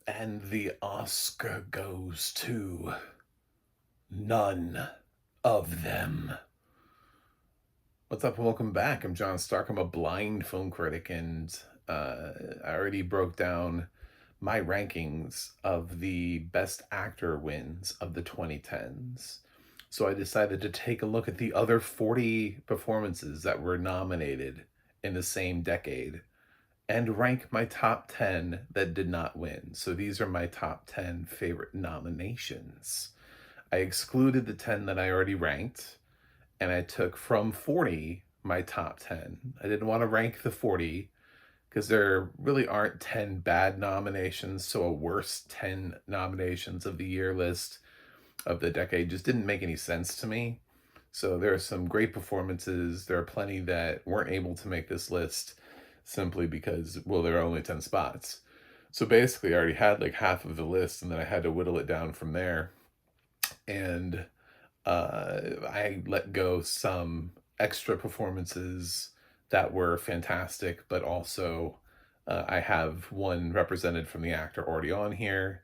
And the Oscar goes to none of them. What's up and welcome back. I'm John Stark. I'm a blind film critic, and I already broke down my rankings of the Best Actor wins of the 2010s. So I decided to take a look at the other 40 performances that were nominated in the same decade and rank my top 10 that did not win. So these are my top 10 favorite nominations. I excluded the 10 that I already ranked, and I took from 40 my top 10. I didn't want to rank the 40 because there really aren't 10 bad nominations, so a worst 10 nominations of the year list of the decade just didn't make any sense to me. So there are some great performances. There are plenty that weren't able to make this list simply because, well, there are only 10 spots. So basically I already had like half of the list, and then I had to whittle it down from there. And I let go some extra performances that were fantastic, but also I have one represented from the actor already on here.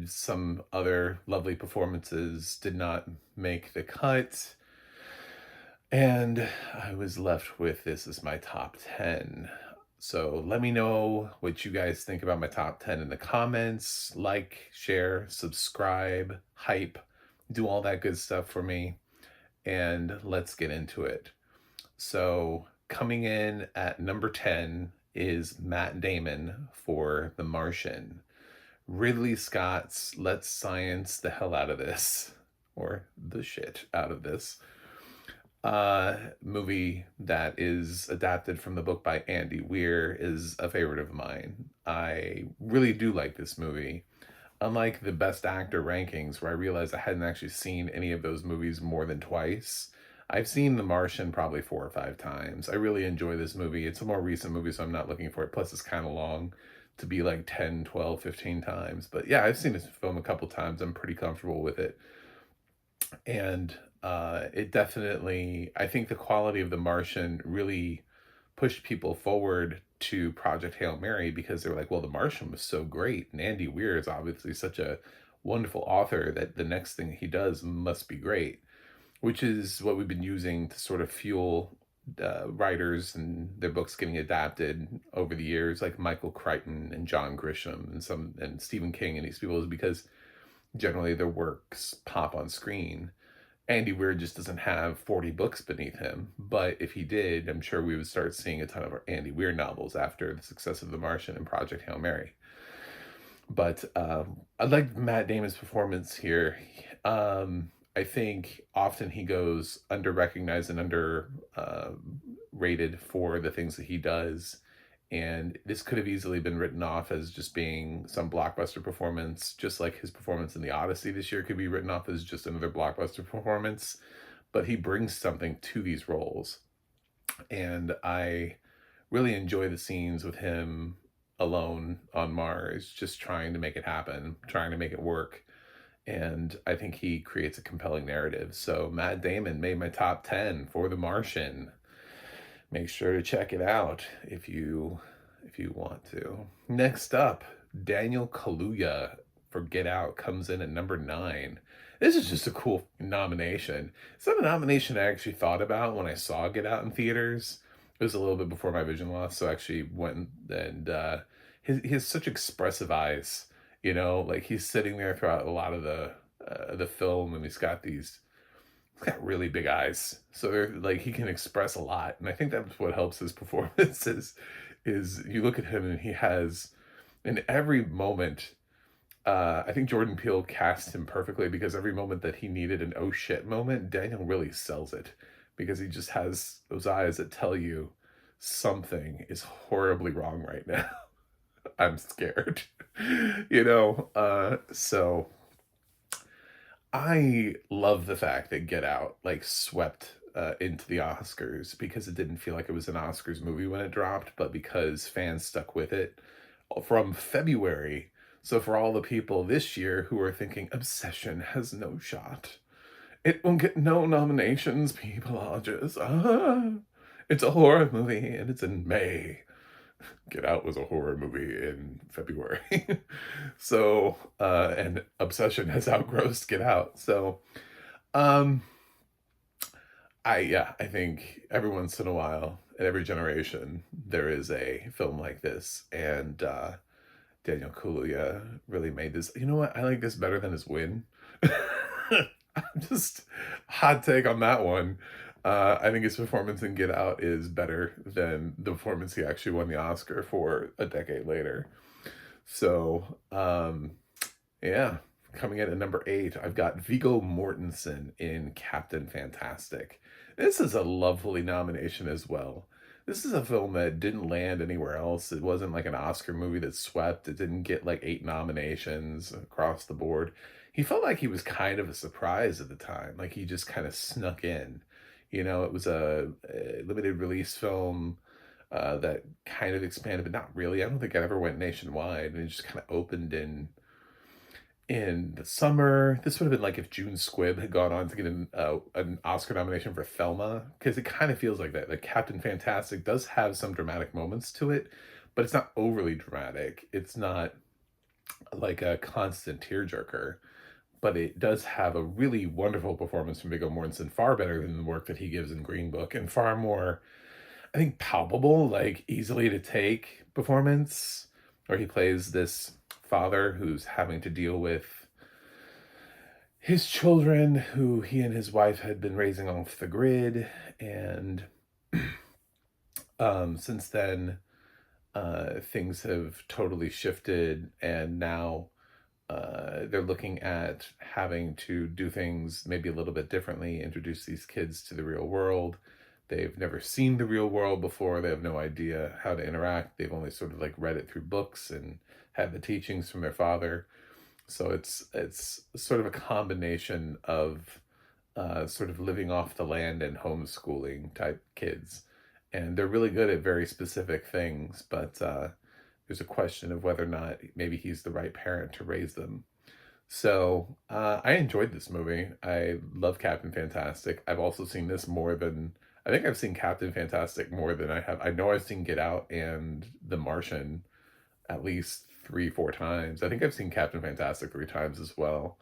Some other lovely performances did not make the cut. And I was left with this as my top 10. So let me know what you guys think about my top 10 in the comments. Like, share, subscribe, hype, do all that good stuff for me. And let's get into it. So coming in at number 10 is Matt Damon for The Martian. Ridley Scott's Let's Science the Hell Out of This, or the shit out of this, movie that is adapted from the book by Andy Weir is a favorite of mine. I really do like this movie. Unlike the Best Actor rankings, where I realized I hadn't actually seen any of those movies more than twice, I've seen The Martian probably 4 or 5 times. I really enjoy this movie. It's a more recent movie, so I'm not looking for it. Plus, it's kind of long to be like 10, 12, 15 times. But yeah, I've seen this film a couple times. I'm pretty comfortable with it. And it definitely, I think the quality of The Martian really pushed people forward to Project Hail Mary, because they were like, well, The Martian was so great, and Andy Weir is obviously such a wonderful author that the next thing he does must be great, which is what we've been using to sort of fuel writers and their books getting adapted over the years, like Michael Crichton and John Grisham and Stephen King and these people, is because generally their works pop on screen. Andy Weir just doesn't have 40 books beneath him, but if he did, I'm sure we would start seeing a ton of Andy Weir novels after the success of The Martian and Project Hail Mary. But I like Matt Damon's performance here. I think often he goes under-recognized and under-rated for the things that he does. And this could have easily been written off as just being some blockbuster performance, just like his performance in The Odyssey this year could be written off as just another blockbuster performance. But he brings something to these roles. And I really enjoy the scenes with him alone on Mars, just trying to make it happen, trying to make it work. And I think he creates a compelling narrative. So Matt Damon made my top 10 for The Martian. Make sure to check it out if you want to. Next up, Daniel Kaluuya for Get Out comes in at number 9. This is just a cool nomination. It's not a nomination I actually thought about when I saw Get Out in theaters. It was a little bit before my vision loss, so I actually went and he has such expressive eyes. You know, like he's sitting there throughout a lot of the film, and he's got really big eyes, so they're like he can express a lot, and I think that's what helps his performances. Is you look at him and he has in every moment. I think Jordan Peele cast him perfectly, because every moment that he needed an oh shit moment, Daniel really sells it, because he just has those eyes that tell you something is horribly wrong right now. I'm scared, so I love the fact that Get Out like swept into the Oscars, because it didn't feel like it was an Oscars movie when it dropped, but because fans stuck with it from February. So for all the people this year who are thinking Obsession has no shot, it won't get no nominations, people are just, it's a horror movie and it's in May. Get Out was a horror movie in February. So, and Obsession has outgrossed Get Out. So, um, I think every once in a while, in every generation, there is a film like this, and Daniel Kaluuya really made this. You know what? I like this better than his win. I'm just hot take on that one. I think his performance in Get Out is better than the performance he actually won the Oscar for a decade later. So, yeah, coming in at number 8, I've got Viggo Mortensen in Captain Fantastic. This is a lovely nomination as well. This is a film that didn't land anywhere else. It wasn't like an Oscar movie that swept. It didn't get like 8 nominations across the board. He felt like he was kind of a surprise at the time. Like he just kind of snuck in. You know, it was a limited release film that kind of expanded, but not really. I don't think it ever went nationwide, and it just kind of opened in the summer. This would have been like if June Squibb had gone on to get an Oscar nomination for Thelma, because it kind of feels like that. Like Captain Fantastic does have some dramatic moments to it, but it's not overly dramatic. It's not like a constant tearjerker, but it does have a really wonderful performance from Viggo Mortensen, far better than the work that he gives in Green Book, and far more, I think, palpable, like easily to take performance, where he plays this father who's having to deal with his children who he and his wife had been raising off the grid. And since then, things have totally shifted, and now they're looking at having to do things maybe a little bit differently, introduce these kids to the real world. They've never seen the real world before. They have no idea how to interact. They've only sort of like read it through books and had the teachings from their father. So it's sort of a combination of sort of living off the land and homeschooling type kids. And they're really good at very specific things, but there's a question of whether or not maybe he's the right parent to raise them. So I enjoyed this movie. I love Captain Fantastic. I've also seen this more than, I think I've seen Captain Fantastic more than I have. I know I've seen Get Out and The Martian at least 3, 4 times. I think I've seen Captain Fantastic 3 times as well.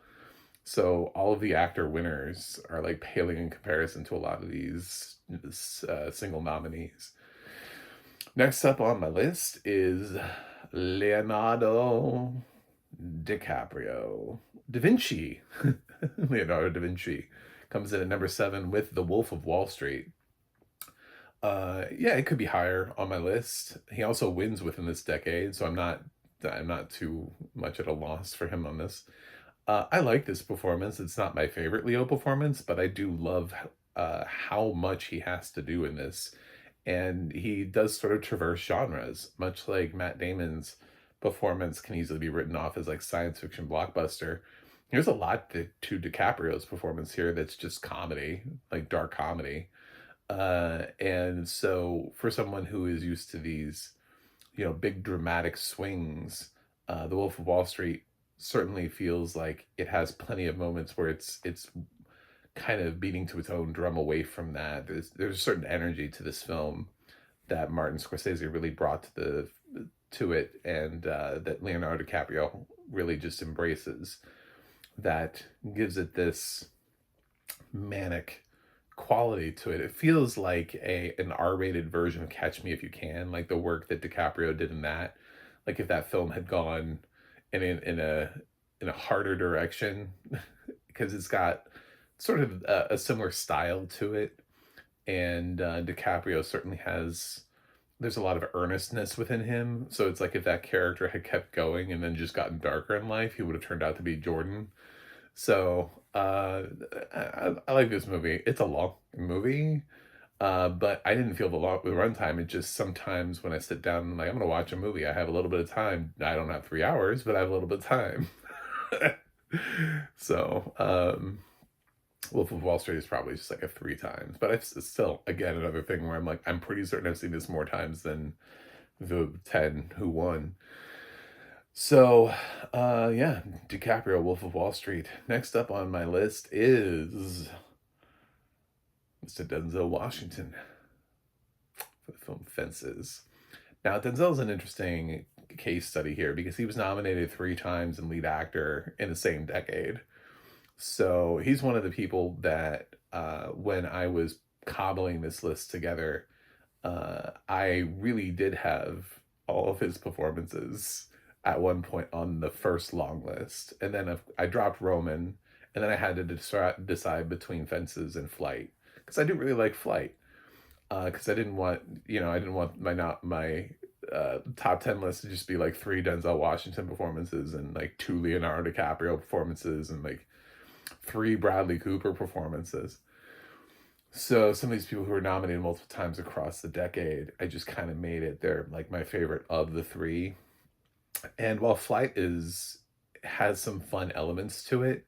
So all of the actor winners are like paling in comparison to a lot of these single nominees. Next up on my list is Leonardo DiCaprio. Da Vinci. Leonardo da Vinci comes in at number 7 with The Wolf of Wall Street. Yeah, it could be higher on my list. He also wins within this decade, so I'm not too much at a loss for him on this. I like this performance. It's not my favorite Leo performance, but I do love how much he has to do in this. And he does sort of traverse genres, much like Matt Damon's performance can easily be written off as like science fiction blockbuster. There's a lot to DiCaprio's performance here that's just comedy, like dark comedy. And so for someone who is used to these, big dramatic swings, The Wolf of Wall Street certainly feels like it has plenty of moments where it's kind of beating to its own drum away from that. There's a certain energy to this film that Martin Scorsese really brought to it, and that Leonardo DiCaprio really just embraces. That gives it this manic quality to it. It feels like an R-rated version of Catch Me If You Can, like the work that DiCaprio did in that. Like if that film had gone in a harder direction, because it's got sort of a similar style to it, and DiCaprio certainly there's a lot of earnestness within him. So it's like if that character had kept going and then just gotten darker in life, he would have turned out to be Jordan. So I like this movie. It's a long movie, but I didn't feel the runtime. It just sometimes when I sit down and I'm like, I'm gonna watch a movie, I have a little bit of time. I don't have 3 hours, but I have a little bit of time. So Wolf of Wall Street is probably just like a 3 times, but it's still, again, another thing where I'm like, I'm pretty certain I've seen this more times than the 10 who won. So, yeah, DiCaprio, Wolf of Wall Street. Next up on my list is Mr. Denzel Washington for the film Fences. Now, Denzel's an interesting case study here because he was nominated 3 times in lead actor in the same decade. So he's one of the people that, when I was cobbling this list together, I really did have all of his performances at one point on the first long list. And then I dropped Roman, and then I had to decide between Fences and Flight because I do really like Flight. Because I didn't want, I didn't want my top 10 list to just be like 3 Denzel Washington performances and like 2 Leonardo DiCaprio performances and like 3 Bradley Cooper performances. So some of these people who were nominated multiple times across the decade, I just kind of made it they're like my favorite of the 3. And while Flight is has some fun elements to it,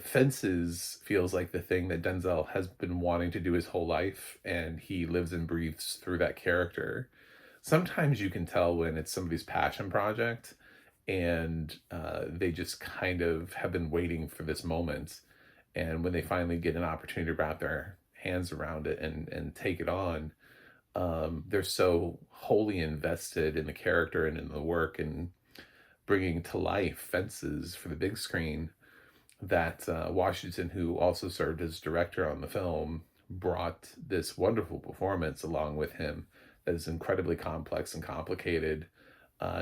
Fences feels like the thing that Denzel has been wanting to do his whole life, and he lives and breathes through that character. Sometimes you can tell when it's somebody's passion project, and they just kind of have been waiting for this moment. And when they finally get an opportunity to wrap their hands around it and take it on, they're so wholly invested in the character and in the work and bringing to life Fences for the big screen that Washington, who also served as director on the film, brought this wonderful performance along with him that is incredibly complex and complicated.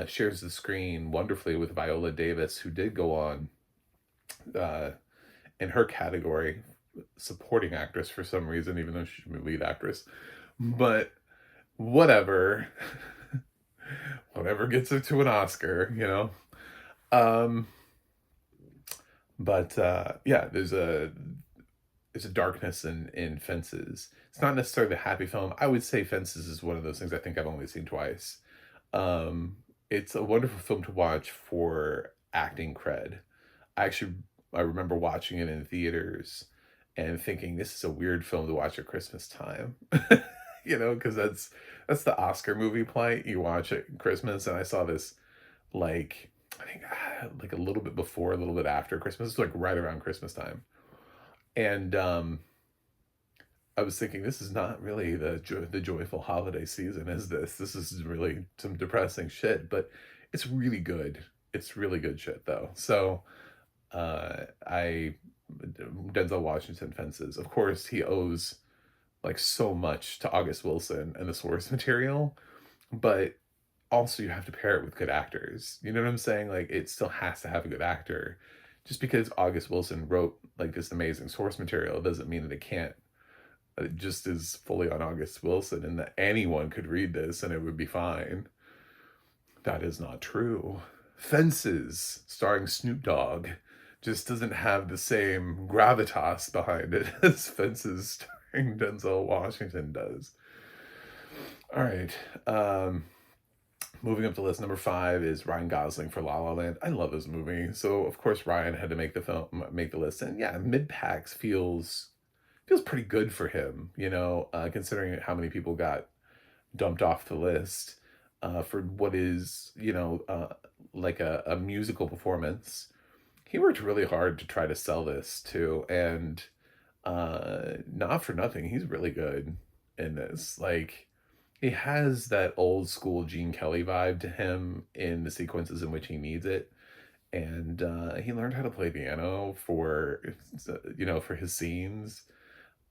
Shares the screen wonderfully with Viola Davis, who did go on uh, in her category, supporting actress for some reason, even though she should be lead actress. But whatever, whatever gets her to an Oscar. Um, but yeah, there's a darkness in Fences. It's not necessarily a happy film. I would say Fences is one of those things I think I've only seen twice. Um, it's a wonderful film to watch for acting cred. I actually I remember watching it in theaters and thinking this is a weird film to watch at Christmas time. Because that's the Oscar movie plight. You watch it at Christmas, and I saw this like I think like a little bit before, a little bit after Christmas, it's like right around Christmas time. And I was thinking, this is not really the joyful holiday season, is this? This is really some depressing shit, but it's really good. It's really good shit, though. So, I Denzel Washington Fences. Of course, he owes like so much to August Wilson and the source material, but also you have to pair it with good actors. You know what I'm saying? Like it still has to have a good actor. Just because August Wilson wrote like this amazing source material doesn't mean that it can't. It just is fully on August Wilson, and that anyone could read this and it would be fine. That is not true. Fences, starring Snoop Dogg, just doesn't have the same gravitas behind it as Fences starring Denzel Washington does. All right. Moving up the list, number 5 is Ryan Gosling for La La Land. I love this movie, so of course Ryan had to make the list. And yeah, mid packs feels pretty good for him, considering how many people got dumped off the list for what is, like a musical performance. He worked really hard to try to sell this too, and not for nothing, he's really good in this. Like, he has that old school Gene Kelly vibe to him in the sequences in which he needs it. And he learned how to play piano for his scenes.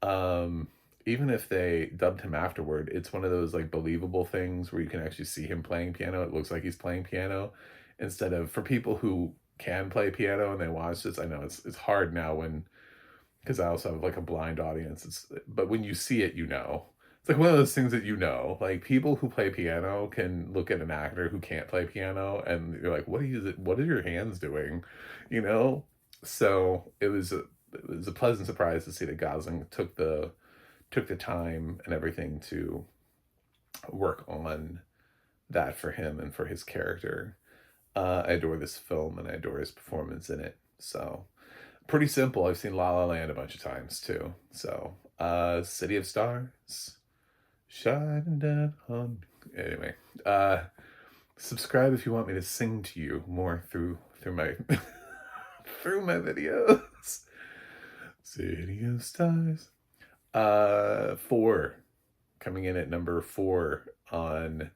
Um, Even if they dubbed him afterward, it's one of those like believable things where you can actually see him playing piano. It looks like he's playing piano instead of for people who can play piano and they watch this. I know it's hard now when because I also have like a blind audience. But when you see it, It's like one of those things that like people who play piano can look at an actor who can't play piano and you're like, what are your hands doing? You know? So it was a pleasant surprise to see that Gosling took the time and everything to work on that for him and for his character. I adore this film and I adore his performance in it. So pretty simple. I've seen La La Land a bunch of times too. So City of Stars, shining down on. Anyway, subscribe if you want me to sing to you more through my through my videos. City of Stars. 4 coming in at number 4 on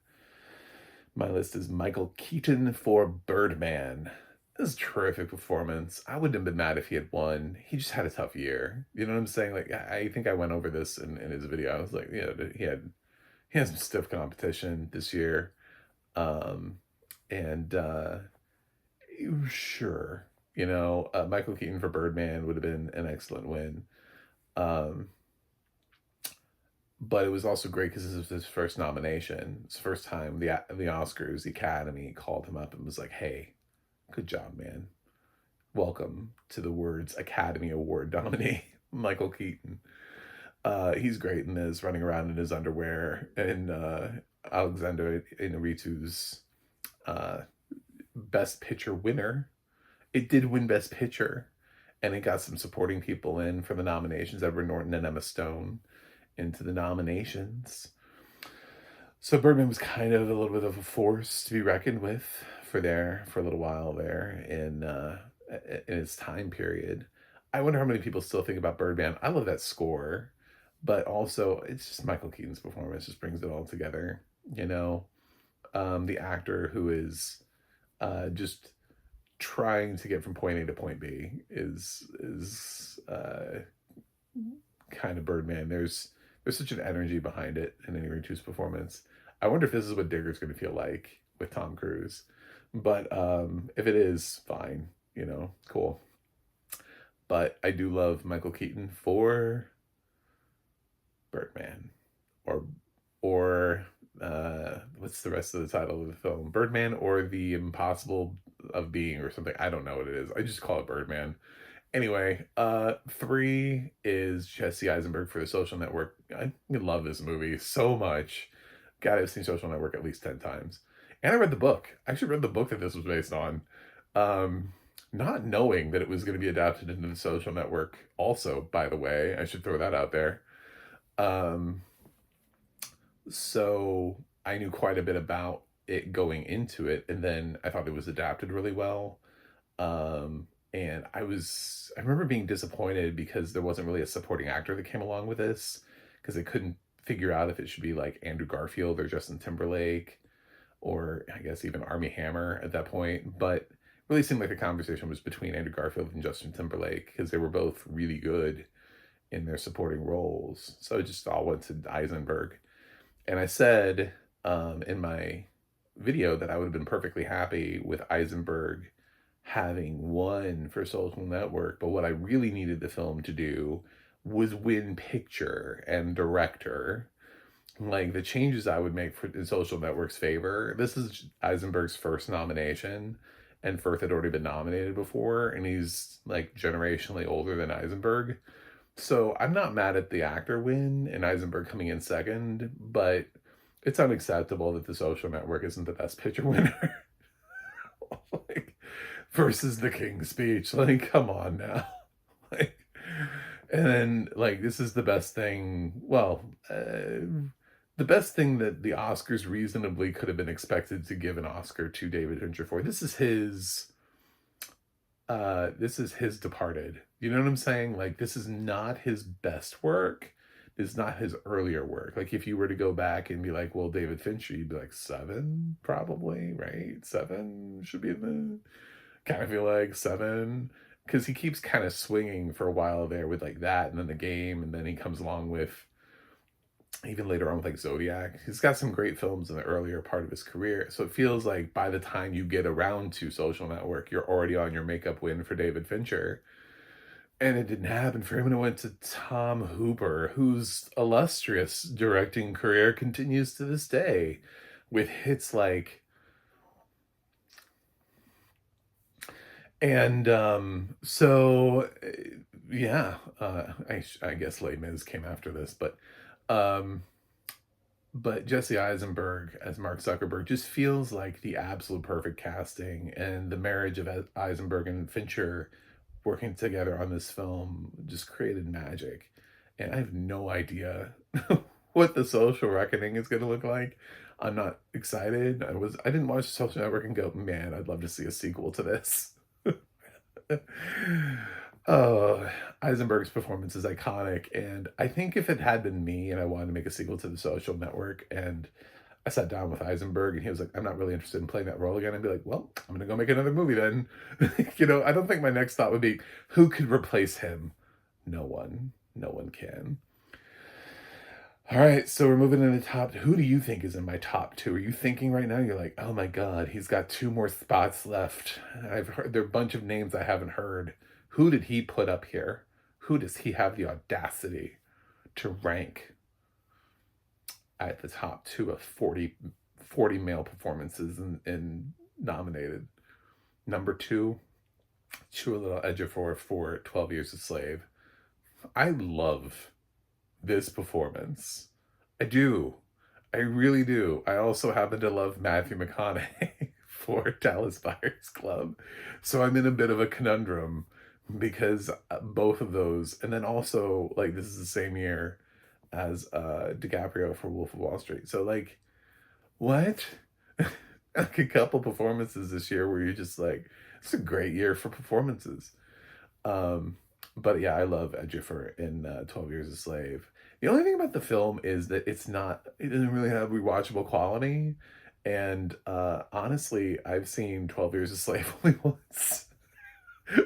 My list is Michael Keaton for Birdman. This is a terrific performance. I wouldn't have been mad if he had won. He just had a tough year. You know what I'm saying? Like I think I went over this in his video. I was like, yeah, he had some stiff competition this year. Um, and sure, Michael Keaton for Birdman would have been an excellent win. Um, but it was also great because this was his first nomination. It's the first time the Oscars, the Academy called him up and was like, "Hey, good job, man. Welcome to the Words Academy Award nominee, Michael Keaton." He's great in this, running around in his underwear, and Alexander Inarritu's Best Picture winner. It did win Best Picture, and it got some supporting people in for the nominations. Edward Norton and Emma Stone into the nominations. So Birdman was kind of a little bit of a force to be reckoned with for a little while there in its time period. I wonder how many people still think about Birdman. I love that score, but also it's just Michael Keaton's performance just brings it all together. The actor who is just trying to get from point A to point B is kind of Birdman. There's such an energy behind it in Inarritu's performance. I wonder if this is what Digger's going to feel like with Tom Cruise. But if it is, fine. Cool. But I do love Michael Keaton for Birdman. Or what's the rest of the title of the film? Birdman or The Impossible of Being or something. I don't know what it is. I just call it Birdman. Anyway, 3 is Jesse Eisenberg for The Social Network. I love this movie so much. God, I've seen Social Network at least 10 times. And I read the book. I actually read the book that this was based on. Not knowing that it was going to be adapted into The Social Network also, by the way. I should throw that out there. So I knew quite a bit about it going into it, and then I thought it was adapted really well. And I remember being disappointed because there wasn't really a supporting actor that came along with this, because they couldn't figure out if it should be like Andrew Garfield or Justin Timberlake, or I guess even Armie Hammer at that point. But it really seemed like the conversation was between Andrew Garfield and Justin Timberlake, because they were both really good in their supporting roles. So it just all went to Eisenberg. And I said in my video that I would have been perfectly happy with Eisenberg having won for Social Network, but what I really needed the film to do was win picture and director. Like, the changes I would make in Social Network's favor, this is Eisenberg's first nomination, and Firth had already been nominated before, and he's like generationally older than Eisenberg. So I'm not mad at the actor win and Eisenberg coming in second, but it's unacceptable that The Social Network isn't the Best Picture winner. Like, versus The King's Speech. Like, come on now. Like, and then, like, this is the best thing. Well, the best thing that the Oscars reasonably could have been expected to give an Oscar to David Fincher for. This is his Departed. You know what I'm saying? Like, this is not his best work. This is not his earlier work. Like, if you were to go back and be like, well, David Fincher, you'd be like 7, probably, right? 7 should be the kind of feel like 7, because he keeps kind of swinging for a while there with like that, and then The Game, and then he comes along with even later on with like Zodiac. He's got some great films in the earlier part of his career. So it feels like by the time you get around to Social Network, you're already on your makeup win for David Fincher. And it didn't happen for him, and it went to Tom Hooper, whose illustrious directing career continues to this day with hits like... And so, yeah, I guess Les Mis came after this, but Jesse Eisenberg as Mark Zuckerberg just feels like the absolute perfect casting, and the marriage of Eisenberg and Fincher working together on this film just created magic. And I have no idea what The Social Reckoning is going to look like. I'm not excited. I didn't watch Social Network and go, man, I'd love to see a sequel to this. Oh, Eisenberg's performance is iconic, and I think if it had been me and I wanted to make a sequel to The Social Network, and I sat down with Eisenberg and he was like, I'm not really interested in playing that role again. I'd be like, well, I'm going to go make another movie then. I don't think my next thought would be, who could replace him? No one. No one can. All right, so we're moving in the top. Who do you think is in my top two? Are you thinking right now? You're like, oh my God, he's got two more spots left. I've heard there are a bunch of names I haven't heard. Who did he put up here? Who does he have the audacity to rank at the top two of 40 male performances in nominated? Number two, Chiwetel Ejiofor for 12 Years a Slave. I love this performance. I do. I really do. I also happen to love Matthew McConaughey for Dallas Buyers Club. So I'm in a bit of a conundrum because both of those, and then also, like, this is the same year as DiCaprio for Wolf of Wall Street. So, like, what? Like, a couple performances this year where you're just like, it's a great year for performances. But yeah, I love Ejiofor in 12 Years a Slave. The only thing about the film is that it doesn't really have rewatchable quality. And honestly, I've seen 12 Years a Slave only once.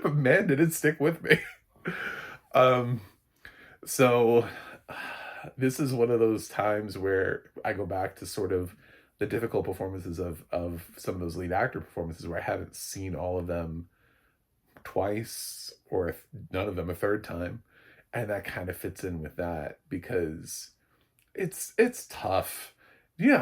But man, did it stick with me. um, so this is one of those times where I go back to sort of the difficult performances of some of those lead actor performances where I haven't seen all of them twice or none of them a third time, and that kind of fits in with that because it's tough.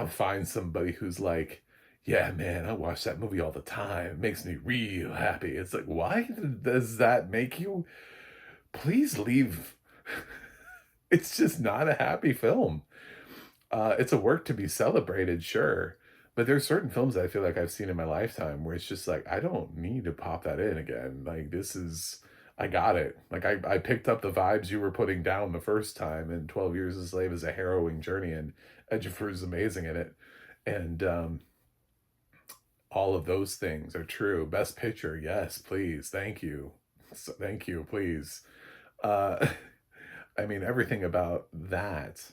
Find somebody who's like, yeah, man, I watch that movie all the time, it makes me real happy. It's like, why does that make you? Please leave. It's just not a happy film. It's a work to be celebrated, sure. But there's certain films that I feel like I've seen in my lifetime where it's just like, I don't need to pop that in again. Like, I got it. Like, I picked up the vibes you were putting down the first time, and 12 Years a Slave is a harrowing journey, and Ejiofor is amazing in it. And all of those things are true. Best Picture, yes, please. Thank you. Thank you, please. Uh, I mean, everything about that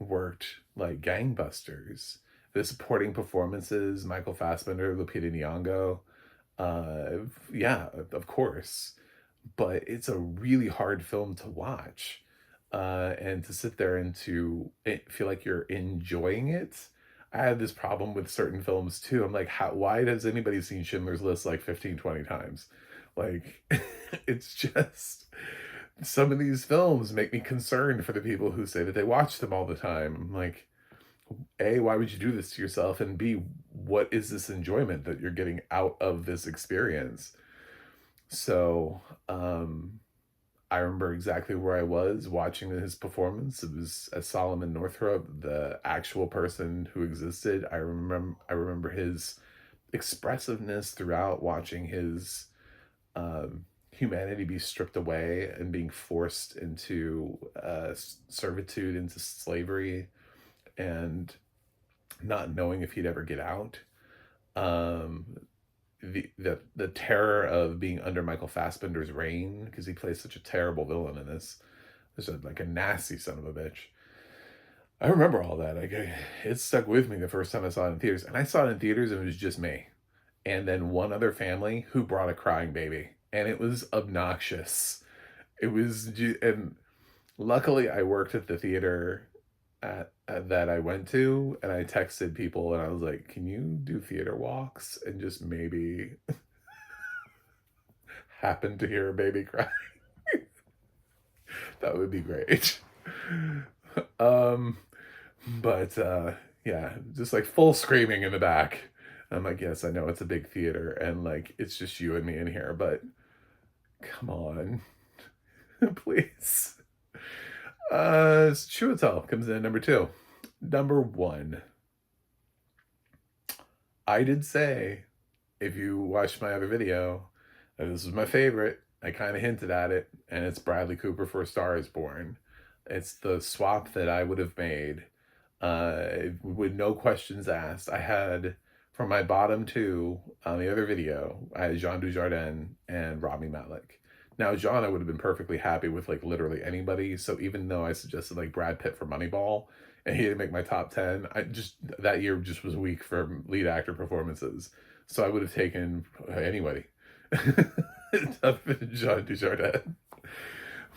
worked like gangbusters. The supporting performances, Michael Fassbender, Lupita Nyong'o, yeah, of course. But it's a really hard film to watch. And to sit there and to feel like you're enjoying it. I had this problem with certain films too. I'm like, why has anybody seen Schindler's List like 15, 20 times? Like, it's just, some of these films make me concerned for the people who say that they watch them all the time. I'm like, A, why would you do this to yourself? And B, what is this enjoyment that you're getting out of this experience? So, I remember exactly where I was watching his performance. It was as Solomon Northrop, the actual person who existed. I remember his expressiveness throughout, watching his humanity be stripped away and being forced into servitude, into slavery, and not knowing if he'd ever get out. The terror of being under Michael Fassbender's reign, because he plays such a terrible villain in this. There's like a nasty son of a bitch. I remember all that. Like, it stuck with me the first time I saw it in theaters, and I saw it in theaters, and it was just me, and then one other family who brought a crying baby, and it was obnoxious. And luckily I worked at the theater that I went to, and I texted people and I was like, can you do theater walks and just maybe happen to hear a baby cry? That would be great. But yeah, just like full screaming in the back. I'm like, yes, I know it's a big theater and like it's just you and me in here, but come on. Please. Chiwetel comes in at number 2. Number 1. I did say, if you watched my other video, that this was my favorite. I kind of hinted at it, and it's Bradley Cooper for A Star Is Born. It's the swap that I would have made with no questions asked. I had, from my bottom 2 on the other video, I had Jean Dujardin and Rami Malek. Now, John, I would have been perfectly happy with like literally anybody. So even though I suggested like Brad Pitt for Moneyball, and he didn't make my top 10. That year just was weak for lead actor performances. So I would have taken anybody other than Jean Dujardin.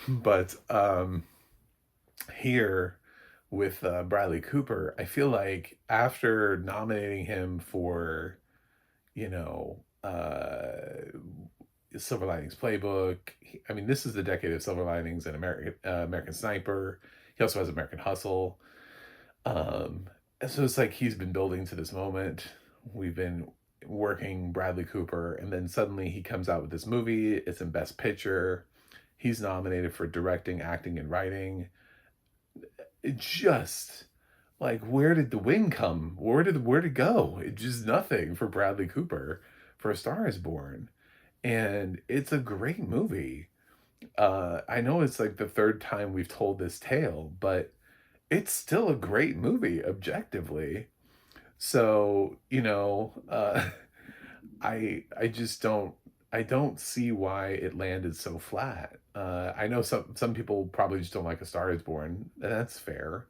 But here with Bradley Cooper, I feel like after nominating him for, you know, Silver Linings Playbook, I mean, this is the decade of Silver Linings and American Sniper. He also has American Hustle. And so it's like he's been building to this moment. We've been working Bradley Cooper, and then suddenly he comes out with this movie. It's in Best Picture. He's nominated for directing, acting, and writing. It just like, where did the win come? Where did it go? It just nothing for Bradley Cooper for A Star Is Born, and it's a great movie. I know it's like the third time we've told this tale, but it's still a great movie objectively. So, I just don't see why it landed so flat. I know some people probably just don't like A Star Is Born, and that's fair.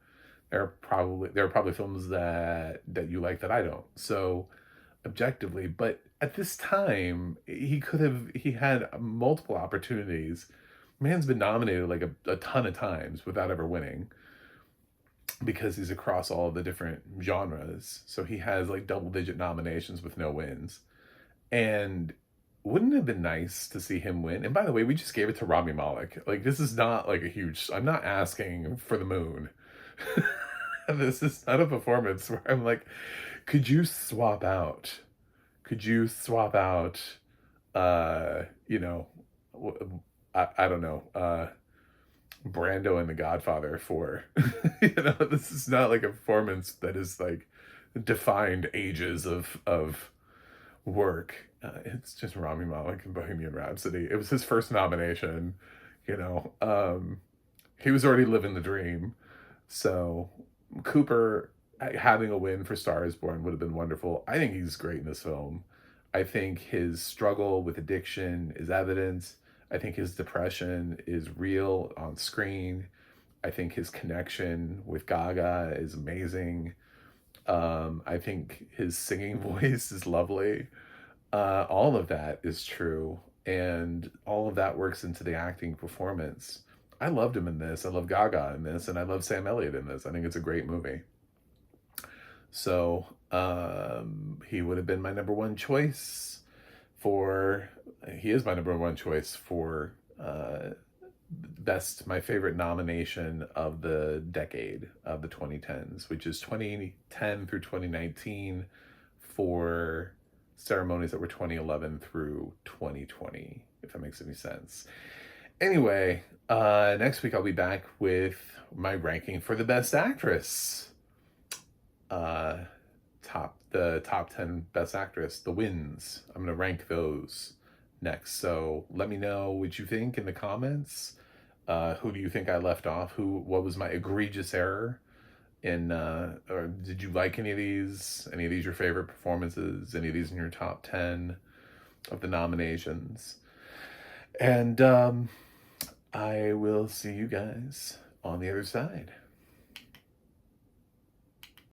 There are probably films that you like that I don't. So objectively, but at this time, he had multiple opportunities. Man's been nominated like a ton of times without ever winning, because he's across all of the different genres. So he has like double-digit nominations with no wins. And wouldn't it have been nice to see him win? And by the way, we just gave it to Rami Malek. Like, this is not like I'm not asking for the moon. This is not a performance where I'm like, could you swap out? Could you swap out, you know, I don't know, Brando and The Godfather for, this is not like a performance that is like defined ages of work. It's just Rami Malek and Bohemian Rhapsody. It was his first nomination, he was already living the dream. So Cooper having a win for Star Is Born would have been wonderful. I think he's great in this film. I think his struggle with addiction is evident. I think his depression is real on screen. I think his connection with Gaga is amazing. I think his singing voice is lovely. All of that is true, and all of that works into the acting performance. I loved him in this. I love Gaga in this, and I love Sam Elliott in this. I think it's a great movie. So he would have been my number one choice for. He is my number one choice for my favorite nomination of the decade of the 2010s, which is 2010 through 2019 for ceremonies that were 2011 through 2020, if that makes any sense. Anyway, next week I'll be back with my ranking for the best actress. The top 10 best actress, the wins. I'm gonna rank those next. So let me know what you think in the comments. Who do you think I left off? What was my egregious error? Or did you like any of these? Any of these your favorite performances? Any of these in your top 10 of the nominations? And I will see you guys on the other side.